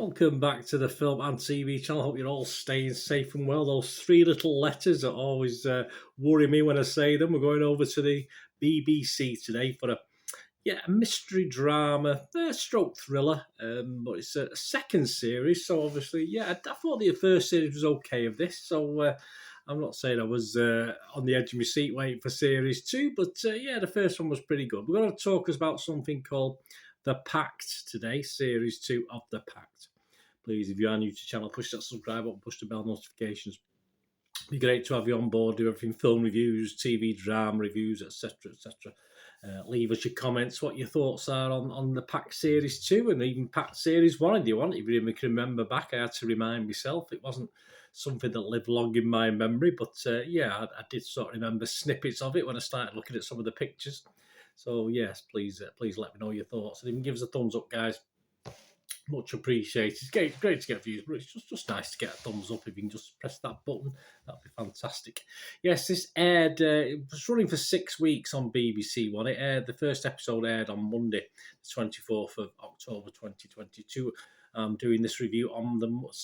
Welcome back to the Film and TV channel. I hope you're all staying safe and well. Those three little letters that always worry me when I say them. We're going over to the BBC today for a mystery drama, stroke thriller, but it's a second series. So obviously, I thought the first series was okay of this. So I'm not saying I was on the edge of my seat waiting for series two, but the first one was pretty good. We're going to talk about something called The Pact today, series two of The Pact. Please, if you are new to the channel, push that subscribe button, push the bell notifications. It'd be great to have you on board, do everything, film reviews, TV drama reviews, etc., etc. Leave us your comments, what your thoughts are on the Pact Series 2 and even Pact Series 1 if you want. If you can remember back, I had to remind myself. It wasn't something that lived long in my memory, but I did sort of remember snippets of it when I started looking at some of the pictures. So yes, please let me know your thoughts. And even give us a thumbs up, guys. Much appreciated. It's great to get views, but it's just nice to get a thumbs up. If you can just press that button, that'd be fantastic. Yes, this aired, it was running for 6 weeks on BBC One. It aired, the first episode aired on Monday, the 24th of October 2022. I'm doing this review on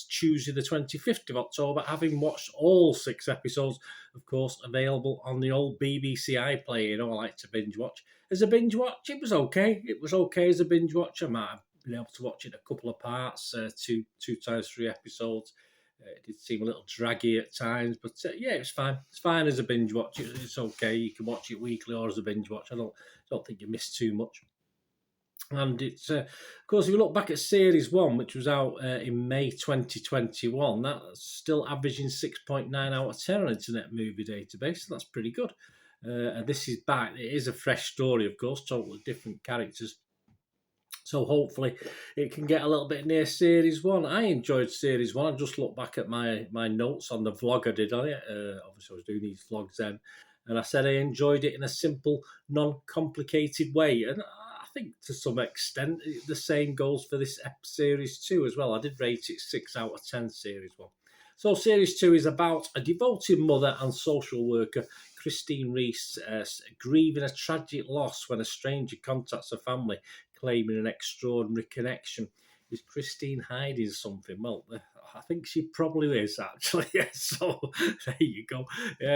Tuesday, the 25th of October, having watched all 6 episodes, of course, available on the old BBC iPlayer. You know, I like to binge watch. As a binge watch, it was okay. It was okay as a binge watch. I might have been able to watch it in a couple of parts, two times 3 episodes. It did seem a little draggy at times, but it's fine. It's fine as a binge watch. It's okay. You can watch it weekly or as a binge watch. I don't think you miss too much. And it's, of course, if you look back at Series 1, which was out in May 2021, that's still averaging 6.9 out of 10 on Internet Movie Database, so that's pretty good. And this is back. It is a fresh story, of course, totally different characters. So hopefully it can get a little bit near Series 1. I enjoyed Series 1. I just looked back at my notes on the vlog I did on it. Obviously, I was doing these vlogs then. And I said I enjoyed it in a simple, non-complicated way. And I think to some extent the same goes for this Series 2 as well. I did rate it 6 out of 10, Series 1. So Series 2 is about a devoted mother and social worker, Christine Reese, grieving a tragic loss when a stranger contacts her family, claiming an extraordinary connection. Is Christine hiding something? Well, I think she probably is, actually. So there you go.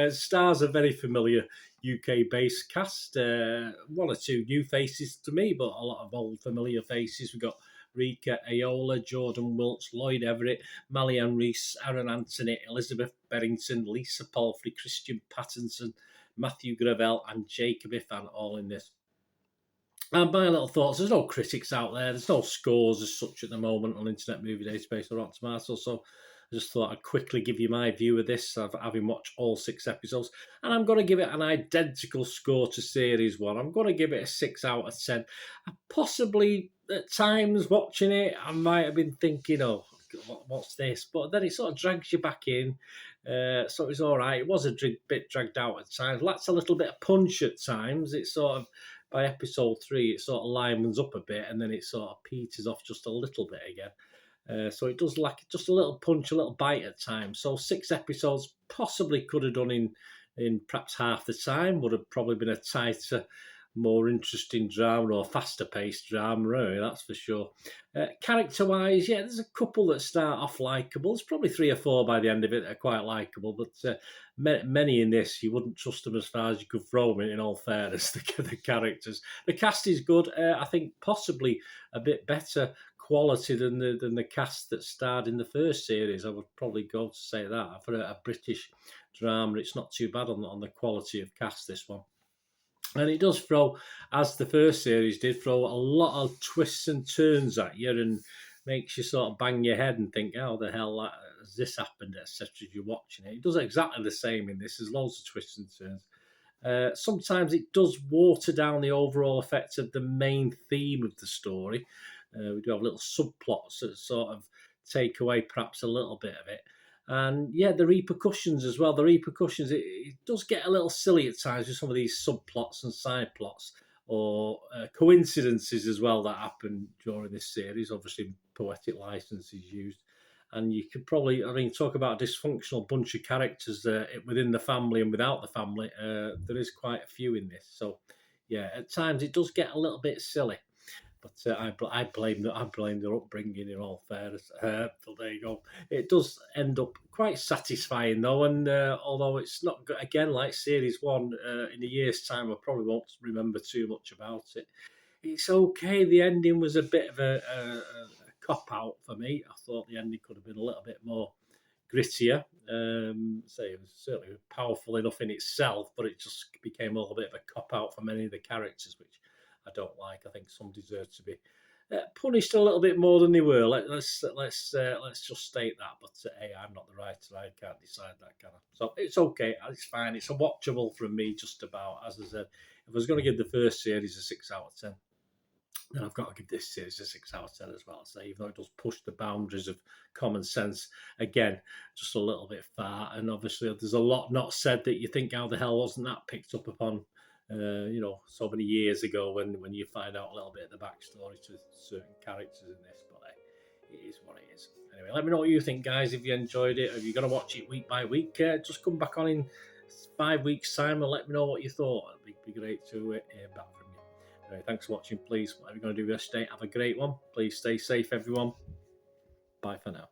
Stars a very familiar UK-based cast. 1 or 2 new faces to me, but a lot of old familiar faces. We've got Rika Ayola, Jordan Wiltz, Lloyd Everett, Malian Reese, Aaron Anthony, Elizabeth Berrington, Lisa Palfrey, Christian Pattinson, Matthew Gravel, and Jacob Ifan, all in this. And my little thoughts, there's no critics out there. There's no scores as such at the moment on Internet Movie Database or Rotten Tomatoes. So I just thought I'd quickly give you my view of this, having watched all 6 episodes. And I'm going to give it an identical score to Series 1. I'm going to give it a 6 out of 10. I possibly, at times, watching it, I might have been thinking, oh, what's this? But then it sort of drags you back in. So it was all right. It was a bit dragged out at times. Lacks a little bit of punch at times. It's sort of, by episode 3, it sort of livens up a bit and then it sort of peters off just a little bit again. So it does lack just a little punch, a little bite at times. So 6 episodes possibly could have done in perhaps half the time. Would have probably been a tighter, more interesting drama or faster-paced drama, really, that's for sure. Character-wise, there's a couple that start off likeable. There's probably 3 or 4 by the end of it that are quite likeable, but many in this, you wouldn't trust them as far as you could throw them in all fairness, the characters. The cast is good. I think possibly a bit better quality than the cast that starred in the first series. I would probably go to say that. For a British drama, it's not too bad on the quality of cast, this one. And it does throw, as the first series did, throw a lot of twists and turns at you and makes you sort of bang your head and think, how the hell has this happened, etc. as you're watching it. It does exactly the same in this. There's loads of twists and turns. Sometimes it does water down the overall effect of the main theme of the story. We do have little subplots that sort of take away perhaps a little bit of it. And the repercussions as well. The repercussions, it does get a little silly at times with some of these subplots and side plots or coincidences as well that happen during this series. Obviously, poetic license is used. And you could probably, talk about a dysfunctional bunch of characters within the family and without the family. There is quite a few in this. So, at times it does get a little bit silly. But I blame their upbringing. In all fairness, so there you go. It does end up quite satisfying though, and although it's not again like series one, in a year's time I probably won't remember too much about it. It's okay. The ending was a bit of a cop out for me. I thought the ending could have been a little bit more grittier. So it was certainly powerful enough in itself, but it just became a little bit of a cop out for many of the characters, which I don't like. I think some deserve to be punished a little bit more than they were. Let's just state that. But hey, I'm not the writer. I can't decide that kind of. So it's okay. It's fine. It's a watchable from me, just about. As I said, if I was going to give the first series a 6 out of 10, then I've got to give this series a 6 out of 10 as well. So even though it does push the boundaries of common sense, again, just a little bit far. And obviously, there's a lot not said that you think, how the hell wasn't that picked up upon? So many years ago when you find out a little bit of the backstory to certain characters in this. But it is what it is. Anyway, let me know what you think, guys. If you enjoyed it, if you're going to watch it week by week, just come back on in 5 weeks' time and let me know what you thought. It'd be great to hear back from you. Anyway, thanks for watching. Please, whatever you're going to do this day, have a great one. Please stay safe, everyone. Bye for now.